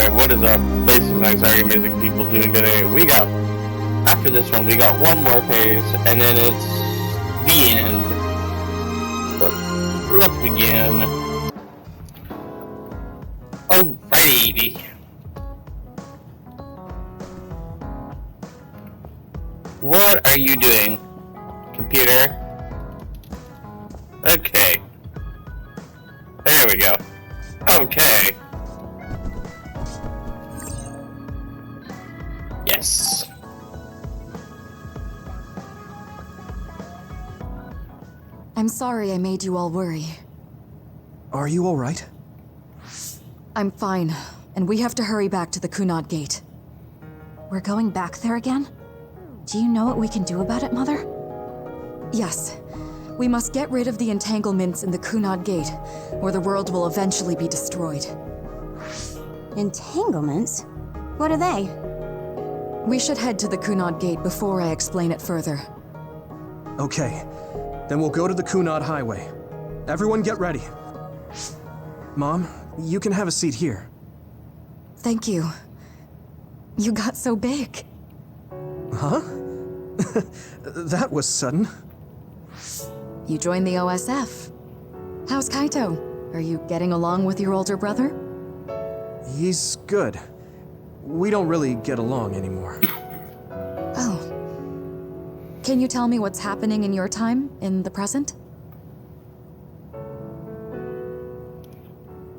Alright, what is up? Basic Nights are amazing people doing today. After this one, we got one more phase, and then it's the end. But let's begin. Alrighty. What are you doing, computer? Okay. There we go. Okay. Yes. I'm sorry I made you all worry. Are you all right? I'm fine, and we have to hurry back to the Kunad Gate. We're going back there again? Do you know what we can do about it, Mother? Yes. We must get rid of the entanglements in the Kunad Gate, or the world will eventually be destroyed. Entanglements? What are they? We should head to the Kunad Gate before I explain it further. Okay. Then we'll go to the Kunad Highway. Everyone get ready. Mom, you can have a seat here. Thank you. You got so big. Huh? That was sudden. You joined the OSF. How's Kaito? Are you getting along with your older brother? He's good. We don't really get along anymore. Oh. Can you tell me what's happening in your time, in the present?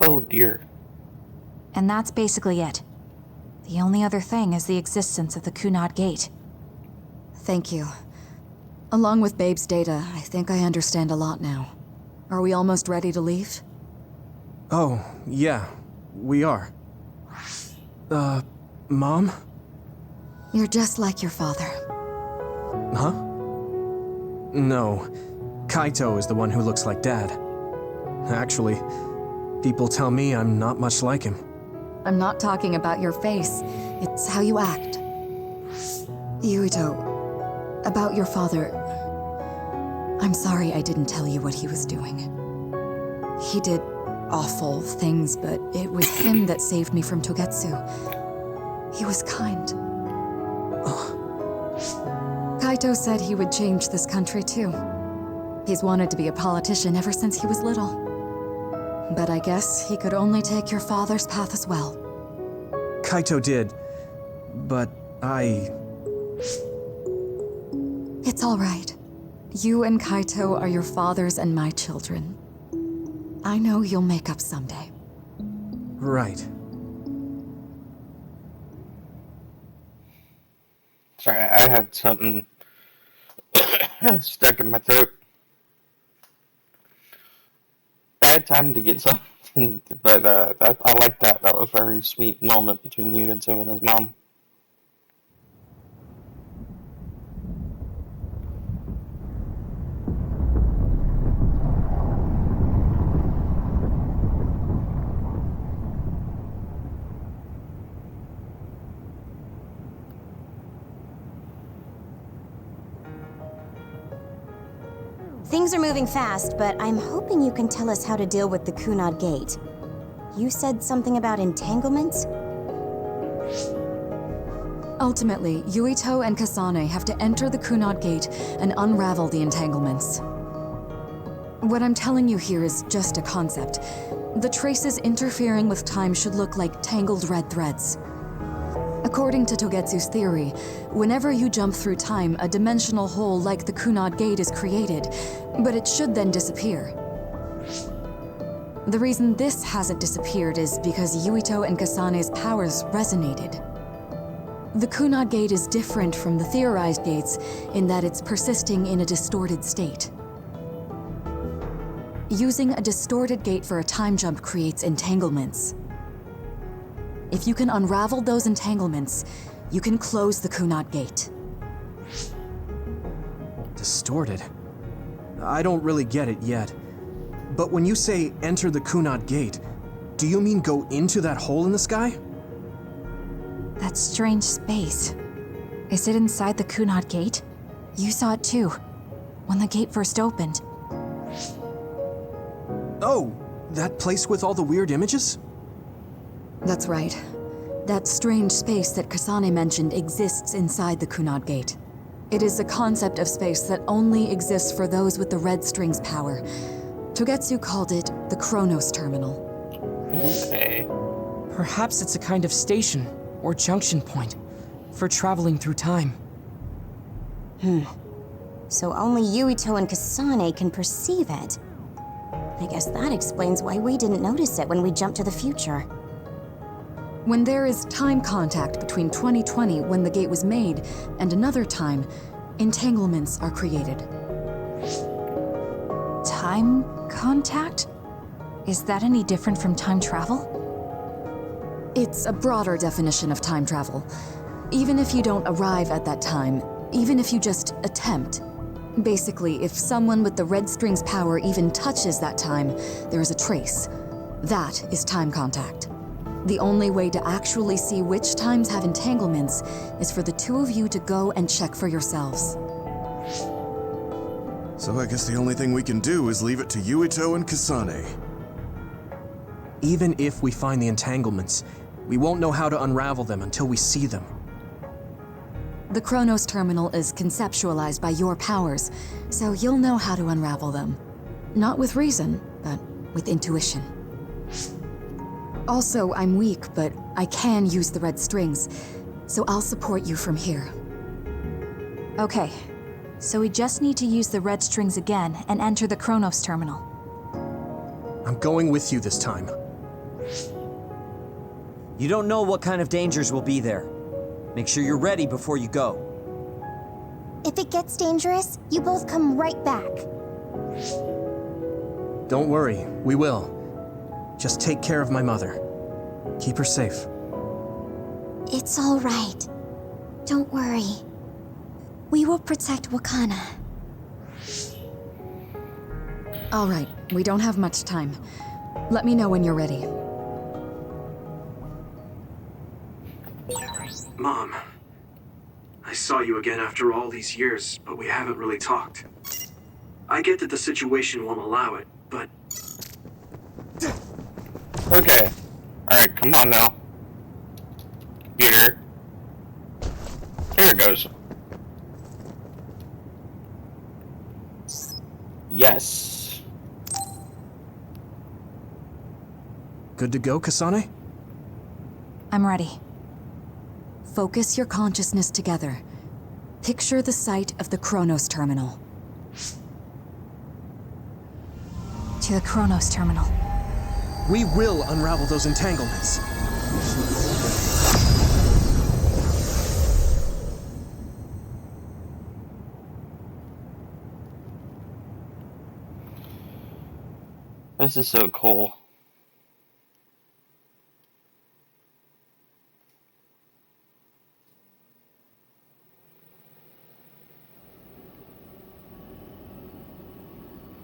Oh dear. And that's basically it. The only other thing is the existence of the Kunad Gate. Thank you. Along with Babe's data, I think I understand a lot now. Are we almost ready to leave? Oh, yeah. We are. Mom? You're just like your father. Huh? No. Kaito is the one who looks like Dad. Actually, people tell me I'm not much like him. I'm not talking about your face. It's how you act. Yuito, about your father... I'm sorry I didn't tell you what he was doing. He did awful things, but it was him that saved me from Togetsu. He was kind. Kaito said he would change this country too. He's wanted to be a politician ever since he was little. But I guess he could only take your father's path as well. Kaito did, but It's all right. You and Kaito are your father's and my children. I know you'll make up someday. Right. Sorry, I had something stuck in my throat. Bad time to get something, but I like that. That was a very sweet moment between Yuito and his mom. Things are moving fast, but I'm hoping you can tell us how to deal with the Kunad Gate. You said something about entanglements? Ultimately, Yuito and Kasane have to enter the Kunad Gate and unravel the entanglements. What I'm telling you here is just a concept. The traces interfering with time should look like tangled red threads. According to Togetsu's theory, whenever you jump through time, a dimensional hole like the Kunad Gate is created, but it should then disappear. The reason this hasn't disappeared is because Yuito and Kasane's powers resonated. The Kunad Gate is different from the theorized gates in that it's persisting in a distorted state. Using a distorted gate for a time jump creates entanglements. If you can unravel those entanglements, you can close the Kunad Gate. Distorted? I don't really get it yet. But when you say enter the Kunad Gate, do you mean go into that hole in the sky? That strange space. Is it inside the Kunad Gate? You saw it too, when the gate first opened. Oh, that place with all the weird images? That's right. That strange space that Kasane mentioned exists inside the Kunad Gate. It is a concept of space that only exists for those with the red string's power. Togetsu called it the Chronos Terminal. Okay. Perhaps it's a kind of station or junction point for traveling through time. So only Yuito and Kasane can perceive it. I guess that explains why we didn't notice it when we jumped to the future. When there is time contact between 2020, when the gate was made, and another time, entanglements are created. Time contact? Is that any different from time travel? It's a broader definition of time travel. Even if you don't arrive at that time, even if you just attempt. Basically, if someone with the red string's power even touches that time, there is a trace. That is time contact. The only way to actually see which times have entanglements is for the two of you to go and check for yourselves. So I guess the only thing we can do is leave it to Yuito and Kasane. Even if we find the entanglements, we won't know how to unravel them until we see them. The Chronos Terminal is conceptualized by your powers, so you'll know how to unravel them. Not with reason, but with intuition. Also, I'm weak, but I can use the red strings, so I'll support you from here. Okay, so we just need to use the red strings again and enter the Chronos Terminal. I'm going with you this time. You don't know what kind of dangers will be there. Make sure you're ready before you go. If it gets dangerous, you both come right back. Don't worry, we will. Just take care of my mother. Keep her safe. It's all right. Don't worry. We will protect Wakana. All right, we don't have much time. Let me know when you're ready. Mom, I saw you again after all these years, but we haven't really talked. I get that the situation won't allow it, but... Okay. Alright, come on now. Here. Here it goes. Yes. Good to go, Kasane? I'm ready. Focus your consciousness together. Picture the site of the Chronos Terminal. To the Chronos Terminal. We will unravel those entanglements. This is so cool.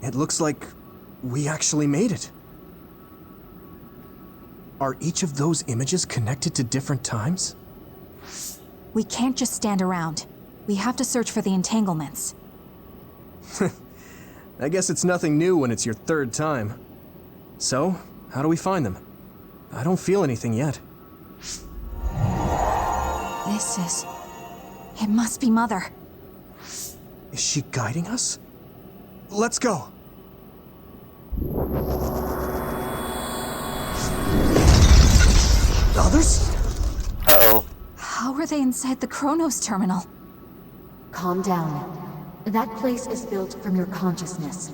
It looks like we actually made it. Are each of those images connected to different times? We can't just stand around. We have to search for the entanglements. I guess it's nothing new when it's your third time. So, how do we find them? I don't feel anything yet. It must be Mother. Is she guiding us? Let's go! Others? Uh-oh. How are they inside the Chronos Terminal? Calm down. That place is built from your consciousness.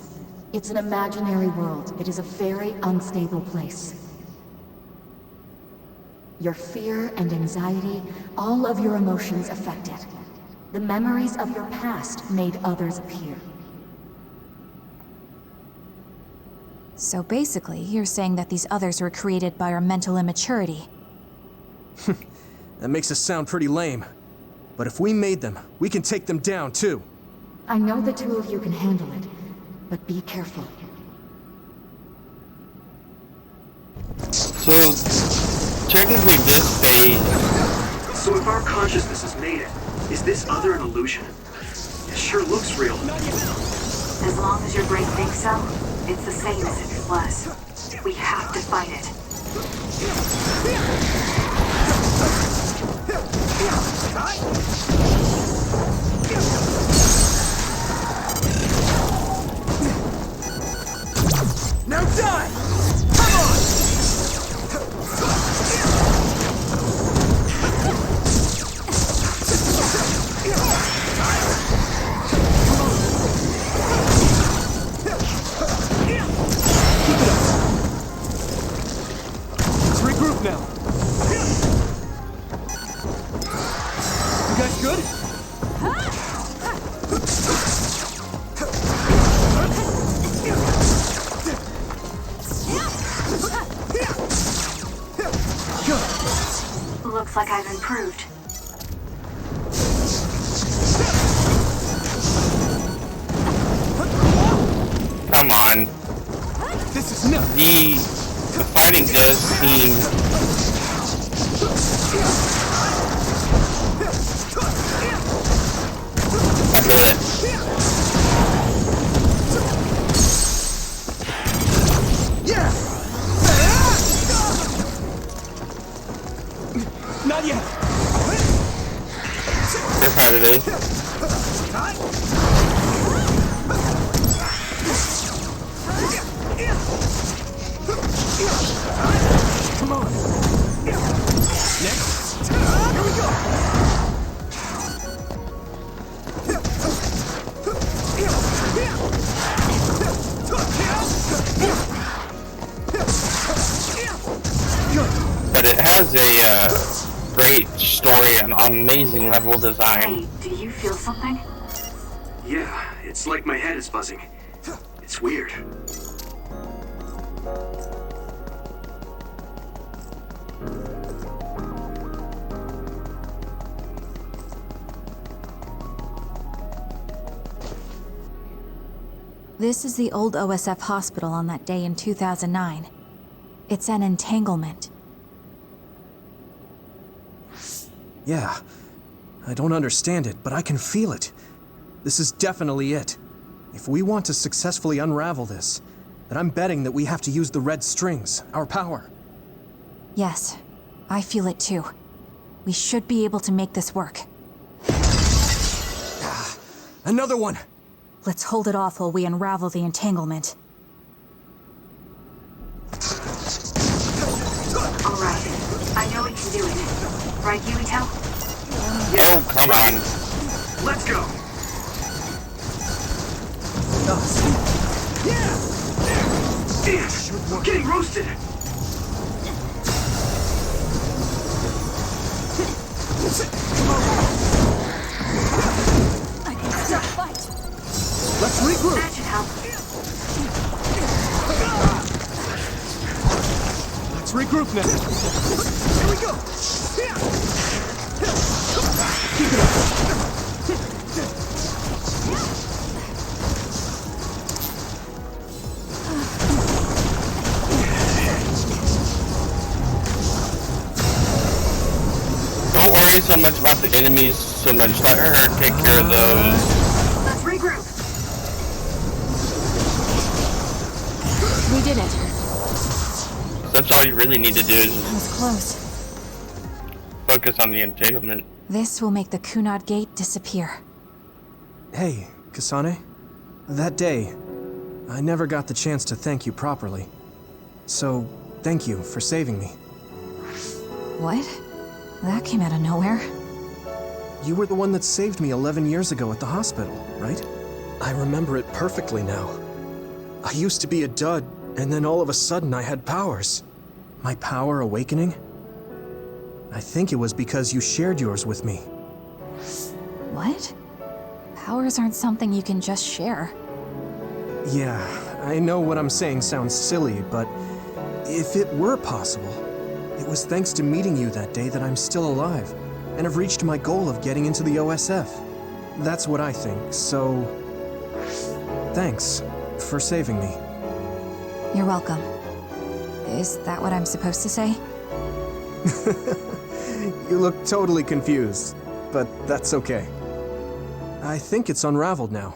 It's an imaginary world. It is a very unstable place. Your fear and anxiety, all of your emotions affect it. The memories of your past made others appear. So basically, you're saying that these others were created by our mental immaturity. That makes us sound pretty lame. But if we made them, we can take them down too. I know the two of you can handle it, but be careful. So, technically this phase... So if our consciousness has made it, is this other an illusion? It sure looks real. As long as your brain thinks so, it's the same as if it was. We have to fight it. Looks like I've improved. Come on. This is nuts. The fighting does seem... I feel it. Yeah. Not yet. Here's how it is. Come on. Next. Here we go. But it has a great story and amazing level design. Hey, do you feel something? Yeah, it's like my head is buzzing. It's weird. This is the old OSF hospital on that day in 2009. It's an entanglement. Yeah. I don't understand it, but I can feel it. This is definitely it. If we want to successfully unravel this, then I'm betting that we have to use the red strings, our power. Yes, I feel it too. We should be able to make this work. Another one! Let's hold it off while we unravel the entanglement. Alright. I know we can do it. Right, Yuito? Oh, come on. Let's go! Damn! We're getting roasted! Let's regroup! That should help. Let's regroup now. Here we go! Keep it up! Don't worry so much about the enemies so much. Let her take care of those. Let's regroup. We did it. That's all you really need to do is That was close. focus on the entanglement. This will make the Kunad Gate disappear. Hey, Kasane. That day, I never got the chance to thank you properly. So, thank you for saving me. What? That came out of nowhere. You were the one that saved me 11 years ago at the hospital, right? I remember it perfectly now. I used to be a dud, and then all of a sudden I had powers. My power awakening? I think it was because you shared yours with me. What? Powers aren't something you can just share. Yeah, I know what I'm saying sounds silly, but if it were possible, it was thanks to meeting you that day that I'm still alive, and have reached my goal of getting into the OSF. That's what I think, so... thanks for saving me. You're welcome. Is that what I'm supposed to say? You look totally confused, but that's okay. I think it's unraveled now.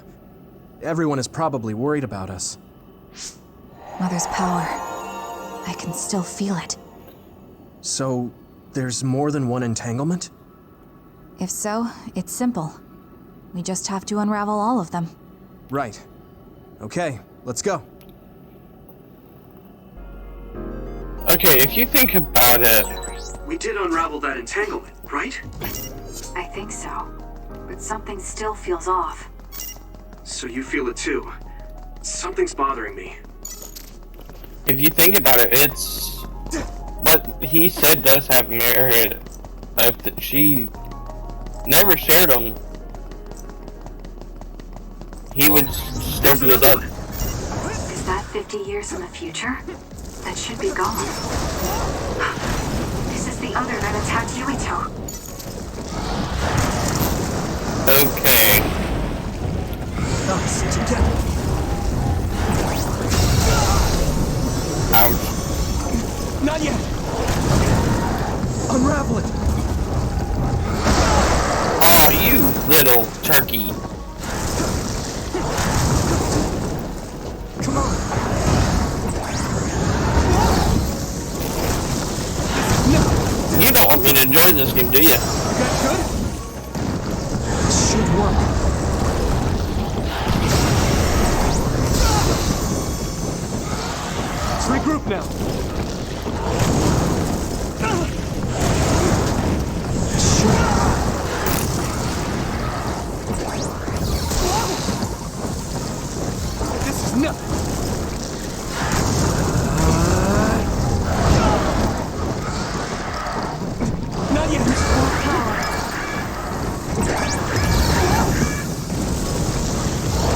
Everyone is probably worried about us. Mother's power. I can still feel it. So, there's more than one entanglement? If so, it's simple. We just have to unravel all of them. Right. Okay, let's go. Okay, if you think about it, We did unravel that entanglement, right? I think so. But something still feels off. So you feel it too. Something's bothering me. if you think about it, it's what he said does have merit. If she never shared them, he would still be a dud. Is that 50 years in the future? That should be gone. This Yuito. Okay. Us together. Ouch. Not yet. Unravel it. Oh, you little turkey. Come on. You don't want me to enjoy this game, do you? That good? This should work. Let's regroup now. This should work. This is nothing. Not yet.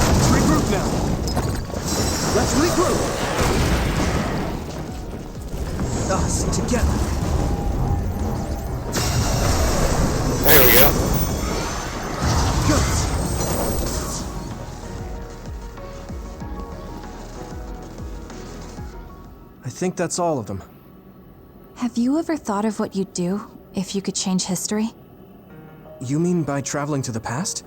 Let's regroup now. Let's regroup. Us together. There we go. Good. I think that's all of them. Have you ever thought of what you'd do if you could change history? You mean by traveling to the past?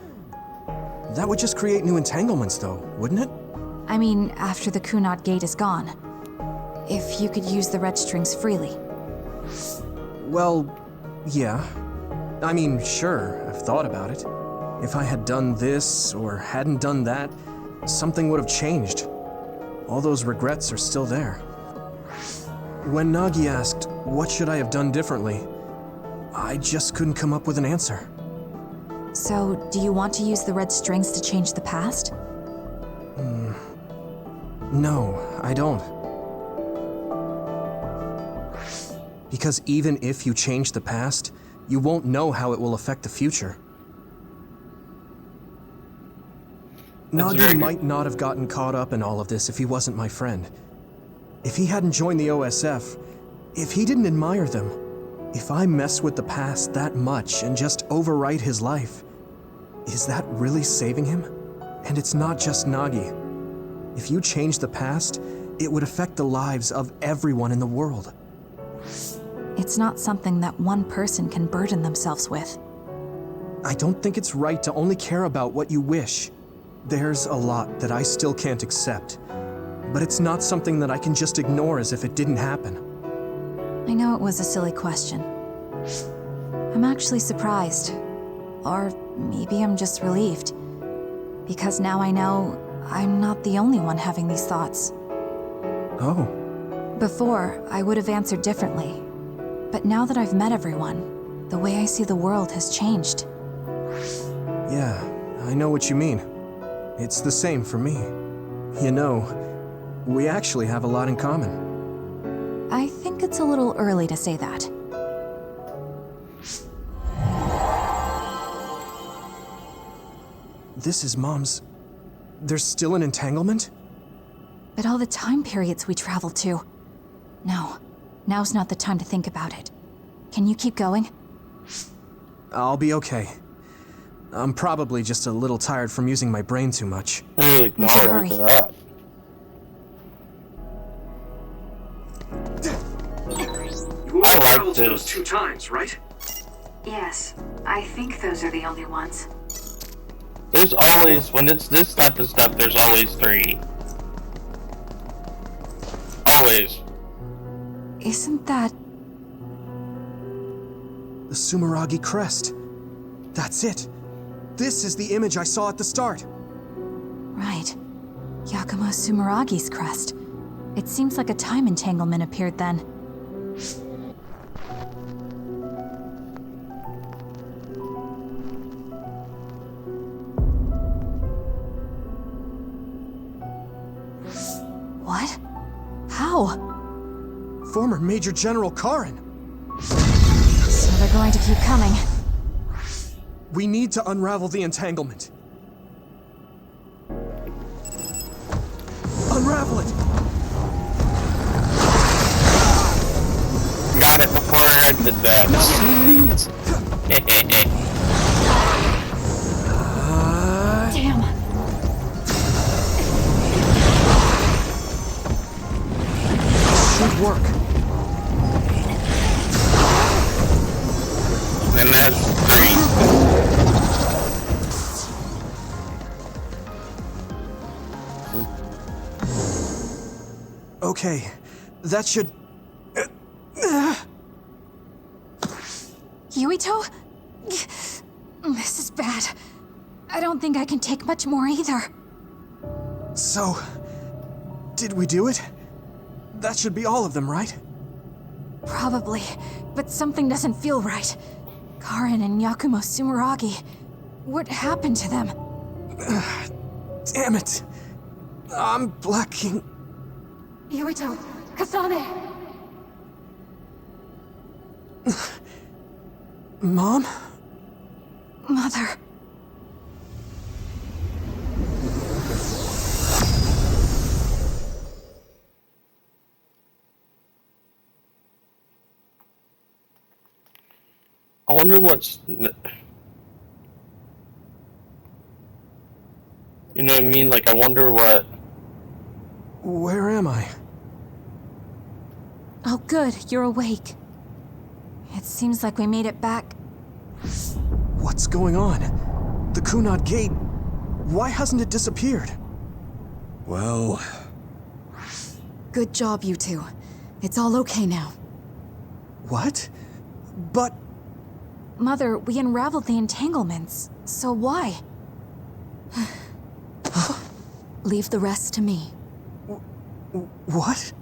That would just create new entanglements, though, wouldn't it? I mean, after the Kunad Gate is gone. If you could use the red strings freely. Well, yeah. I mean, sure, I've thought about it. If I had done this or hadn't done that, something would have changed. All those regrets are still there. When Nagi asked, what should I have done differently, I just couldn't come up with an answer. So, do you want to use the red strings to change the past? No, I don't. Because even if you change the past, you won't know how it will affect the future. Nagi might not have gotten caught up in all of this if he wasn't my friend. If he hadn't joined the OSF, if he didn't admire them, if I mess with the past that much and just overwrite his life, is that really saving him? And it's not just Nagi. If you change the past, it would affect the lives of everyone in the world. It's not something that one person can burden themselves with. I don't think it's right to only care about what you wish. There's a lot that I still can't accept, but it's not something that I can just ignore as if it didn't happen. I know it was a silly question. I'm actually surprised. Or maybe I'm just relieved. Because now I know I'm not the only one having these thoughts. Oh. Before, I would have answered differently. But now that I've met everyone, the way I see the world has changed. Yeah, I know what you mean. It's the same for me. You know, we actually have a lot in common. I think it's a little early to say that. This is Mom's... There's still an entanglement? But all the time periods we traveled to. No, now's not the time to think about it. Can you keep going? I'll be okay. I'm probably just a little tired from using my brain too much. Hey, We should hurry. that. You I only like traveled to those this. 2 times, right? Yes, I think those are the only ones. There's always, when it's this type of stuff, there's always 3. Always. Isn't that... The Sumeragi crest. That's it. This is the image I saw at the start. Right. Yakumo Sumeragi's crest. It seems like a time entanglement appeared then. What? How? Former Major General Karin. So they're going to keep coming. We need to unravel the entanglement. Unravel it! Got it before I did that. hands. Damn. Should work. And that's 3. Okay, that should... Yuito? This is bad. I don't think I can take much more either. So, did we do it? That should be all of them, right? Probably, but something doesn't feel right. Karin and Yakumo Sumeragi. What happened to them? Damn it. I'm blacking. Yuito, Kasane. Mom? Mother. I wonder what's... You know what I mean? Like, I wonder what... Where am I? Oh good, you're awake. It seems like we made it back. What's going on? The Kunad Gate... Why hasn't it disappeared? Well... Good job, you two. It's all okay now. What? But... Mother, we unraveled the entanglements. So why? Leave the rest to me. What?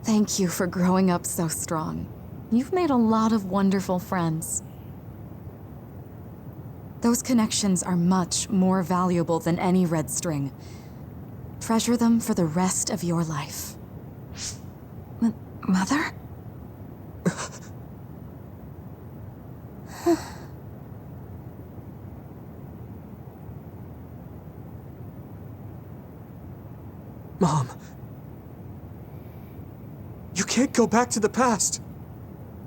Thank you for growing up so strong. You've made a lot of wonderful friends. Those connections are much more valuable than any red string. Treasure them for the rest of your life. Mother? Mom. You can't go back to the past.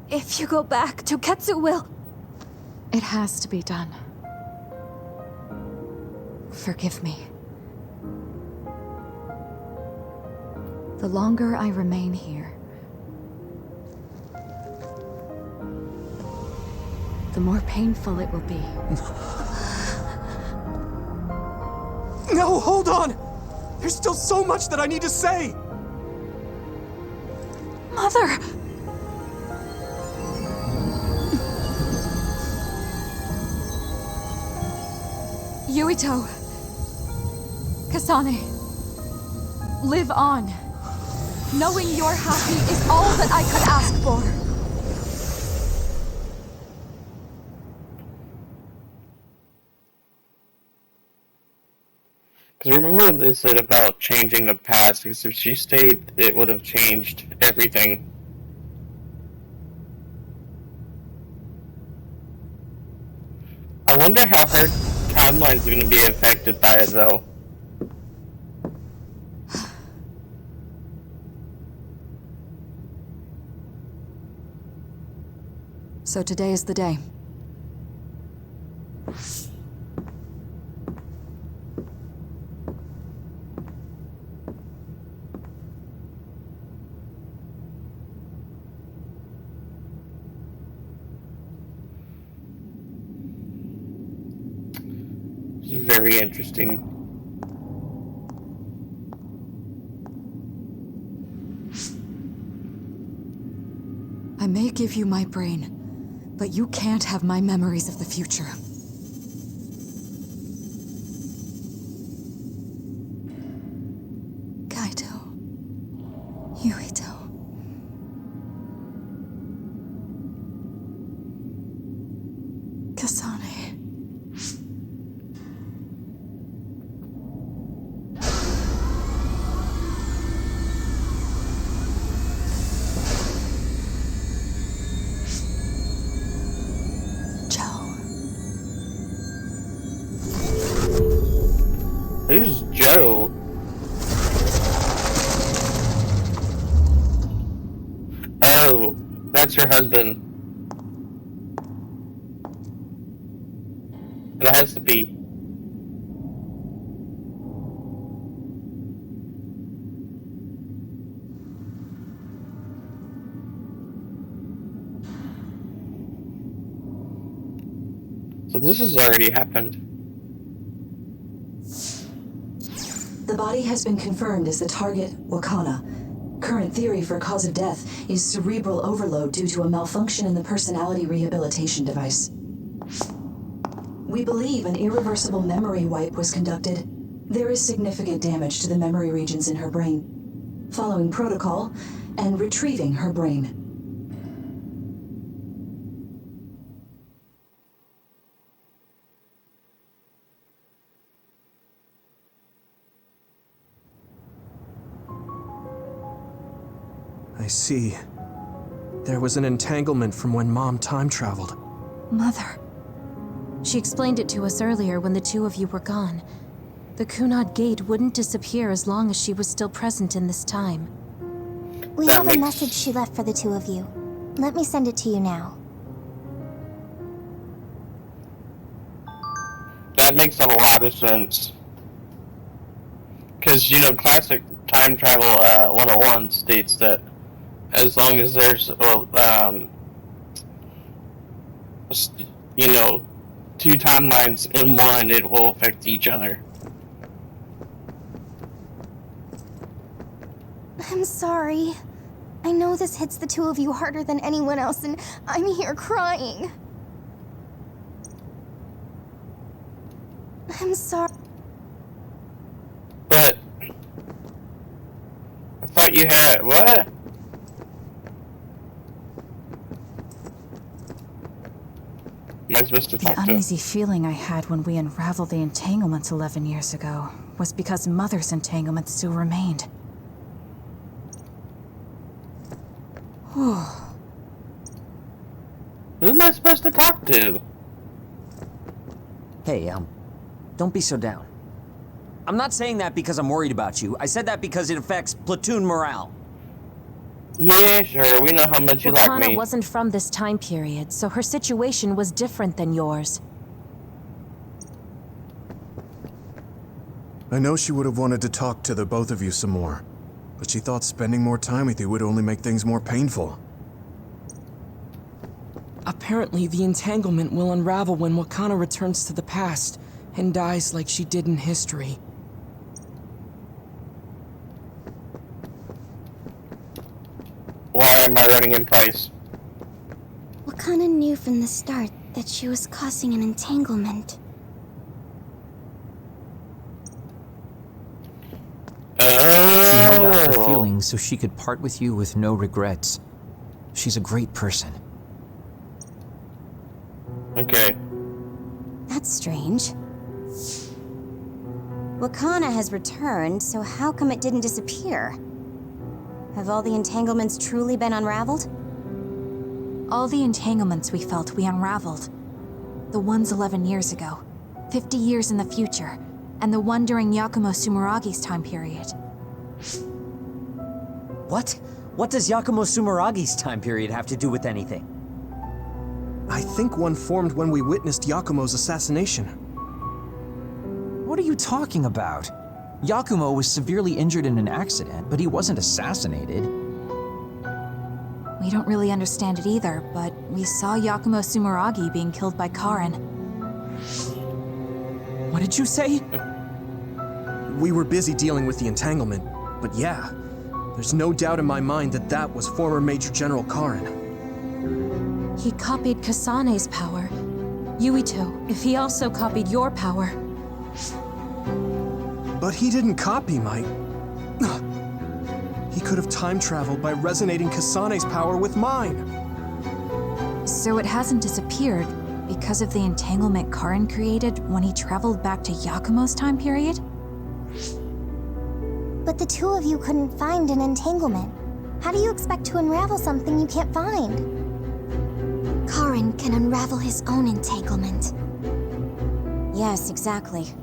If you go back, Toketsu will... It has to be done. Forgive me. The longer I remain here, the more painful it will be. No, hold on! There's still so much that I need to say! Mother! Yuito! Kasane! Live on! Knowing you're happy is all that I could ask for! Because remember what they said about changing the past, because if she stayed, it would have changed everything. I wonder how her timeline's going to be affected by it, though. So today is the day. This is very interesting. I may give you my brain, but you can't have my memories of the future. Kaito. Yuito. Kasane. Who's Joe? Oh, that's her husband. It has to be. So this has already happened. The body has been confirmed as the target, Wakana. Current theory for cause of death is cerebral overload due to a malfunction in the personality rehabilitation device. We believe an irreversible memory wipe was conducted. There is significant damage to the memory regions in her brain. Following protocol and retrieving her brain. I see. There was an entanglement from when Mom time traveled. Mother. She explained it to us earlier when the two of you were gone. The Kunad gate wouldn't disappear as long as she was still present in this time. We have a message she left for the two of you. Let me send it to you now. That makes a lot of sense. Because, you know, classic time travel 101 states that as long as there's, you know, two timelines in one, it will affect each other. I'm sorry. I know this hits the two of you harder than anyone else, and I'm here crying. I'm sorry. But I thought you had what? Am I supposed to talk The to? uneasy feeling I had when we unraveled the entanglements 11 years ago was because Mother's entanglement still remained. Who am I supposed to talk to? Hey, don't be so down. I'm not saying that because I'm worried about you. I said that because it affects platoon morale. Yeah, sure. We know how much you like Wakana me. wasn't from this time period, so her situation was different than yours. I know she would have wanted to talk to the both of you some more, but she thought spending more time with you would only make things more painful. Apparently, the entanglement will unravel when Wakana returns to the past and dies like she did in history. Why am I running in place? Wakana knew from the start that she was causing an entanglement. She held back her feelings so she could part with you with no regrets. She's a great person. Okay. That's strange. Wakana has returned, so how come it didn't disappear? Have all the entanglements truly been unraveled? All the entanglements we felt we unraveled. The ones 11 years ago, 50 years in the future, and the one during Yakumo Sumeragi's time period. What? What does Yakumo Sumeragi's time period have to do with anything? I think one formed when we witnessed Yakumo's assassination. What are you talking about? Yakumo was severely injured in an accident, but he wasn't assassinated. We don't really understand it either, but we saw Yakumo Sumeragi being killed by Karin. What did you say? We were busy dealing with the entanglement, but yeah, there's no doubt in my mind that that was former Major General Karin. He copied Kasane's power. Yuito, if he also copied your power. But he didn't copy my... He could have time traveled by resonating Kasane's power with mine. So it hasn't disappeared because of the entanglement Karin created when he traveled back to Yakumo's time period? But the two of you couldn't find an entanglement. How do you expect to unravel something you can't find? Karin can unravel his own entanglement. Yes, exactly.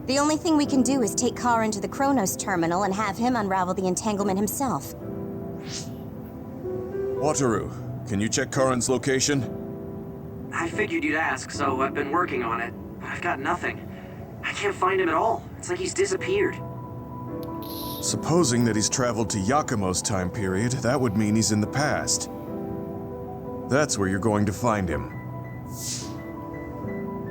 The only thing we can do is take Karin to the Chronos terminal and have him unravel the entanglement himself. Wataru, can you check Karin's location? I figured you'd ask, so I've been working on it. I've got nothing. I can't find him at all. It's like he's disappeared. Supposing that he's traveled to Yakumo's time period, that would mean he's in the past. That's where you're going to find him.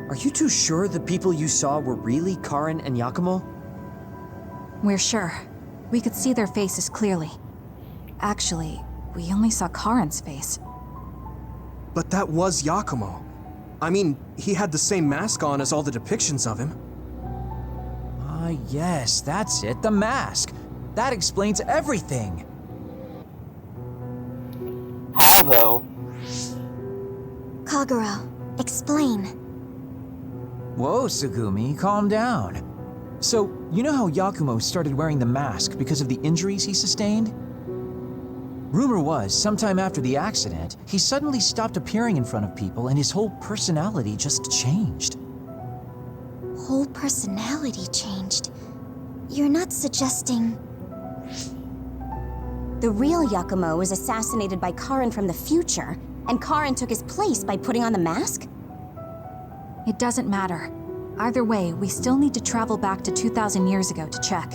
Are you too sure the people you saw were really Karin and Yakumo? We're sure. We could see their faces clearly. Actually, we only saw Karin's face. But that was Yakumo. I mean, he had the same mask on as all the depictions of him. Ah, yes, that's it, the mask. That explains everything. How though? Kagero, explain. Whoa, Tsugumi, calm down. So, you know how Yakumo started wearing the mask because of the injuries he sustained? Rumor was, sometime after the accident, he suddenly stopped appearing in front of people and his whole personality just changed. Whole personality changed. You're not suggesting... The real Yakumo was assassinated by Karin from the future, and Karin took his place by putting on the mask? It doesn't matter. Either way, we still need to travel back to 2,000 years ago to check.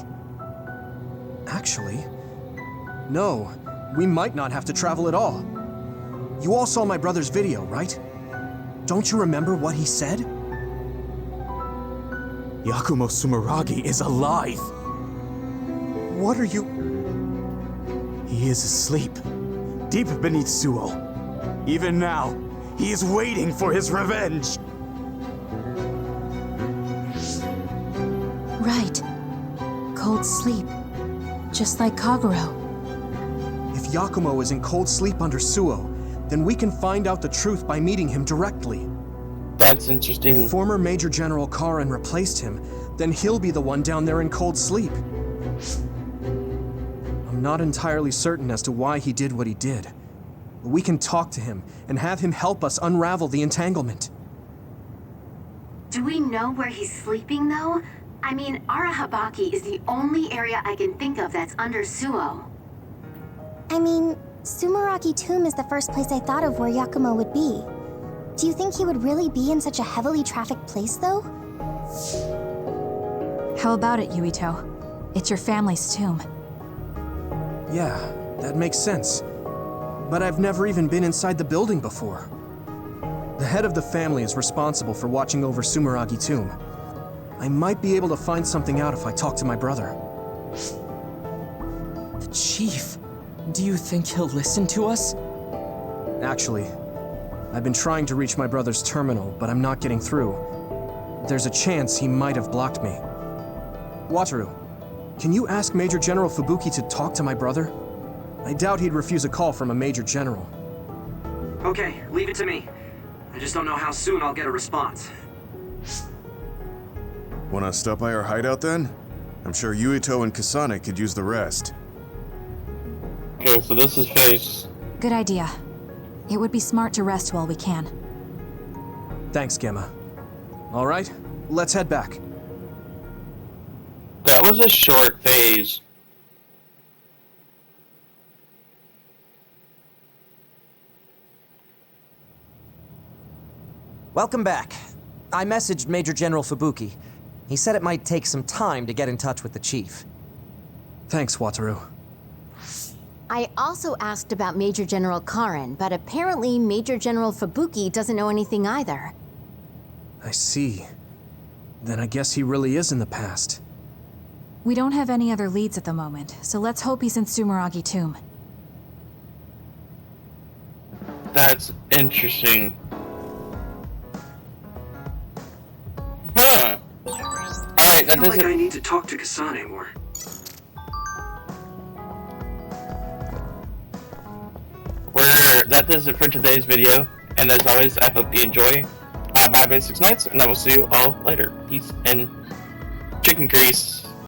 Actually, no. We might not have to travel at all. You all saw my brother's video, right? Don't you remember what he said? Yakumo Sumeragi is alive! What are you... He is asleep, deep beneath Suo. Even now, he is waiting for his revenge! Right. Cold sleep. Just like Kagero. If Yakumo is in cold sleep under Suo, then we can find out the truth by meeting him directly. That's interesting. If former Major General Karin replaced him, then he'll be the one down there in cold sleep. I'm not entirely certain as to why he did what he did. But we can talk to him and have him help us unravel the entanglement. Do we know where he's sleeping, though? I mean, Arahabaki is the only area I can think of that's under Suo. I mean, Sumeragi Tomb is the first place I thought of where Yakumo would be. Do you think he would really be in such a heavily trafficked place, though? How about it, Yuito? It's your family's tomb. Yeah, that makes sense. But I've never even been inside the building before. The head of the family is responsible for watching over Sumeragi Tomb. I might be able to find something out if I talk to my brother. The chief. Do you think he'll listen to us? Actually, I've been trying to reach my brother's terminal, but I'm not getting through. There's a chance he might have blocked me. Wataru, can you ask Major General Fubuki to talk to my brother? I doubt he'd refuse a call from a Major General. Okay, leave it to me. I just don't know how soon I'll get a response. Wanna stop by our hideout then? I'm sure Yuito and Kasane could use the rest. Okay, so this is phase. Good idea. It would be smart to rest while we can. Thanks, Gemma. All right, let's head back. That was a short phase. Welcome back. I messaged Major General Fubuki. He said it might take some time to get in touch with the chief. Thanks, Wataru. I also asked about Major General Karin, but apparently Major General Fubuki doesn't know anything either. I see. Then I guess he really is in the past. We don't have any other leads at the moment, so let's hope he's in Sumeragi Tomb. That's interesting. Huh. Alright, I feel like I need to talk to Kasane more. That does it for today's video, and as always, I hope you enjoy. Bye, Basics Nights, and I will see you all later. Peace and chicken grease.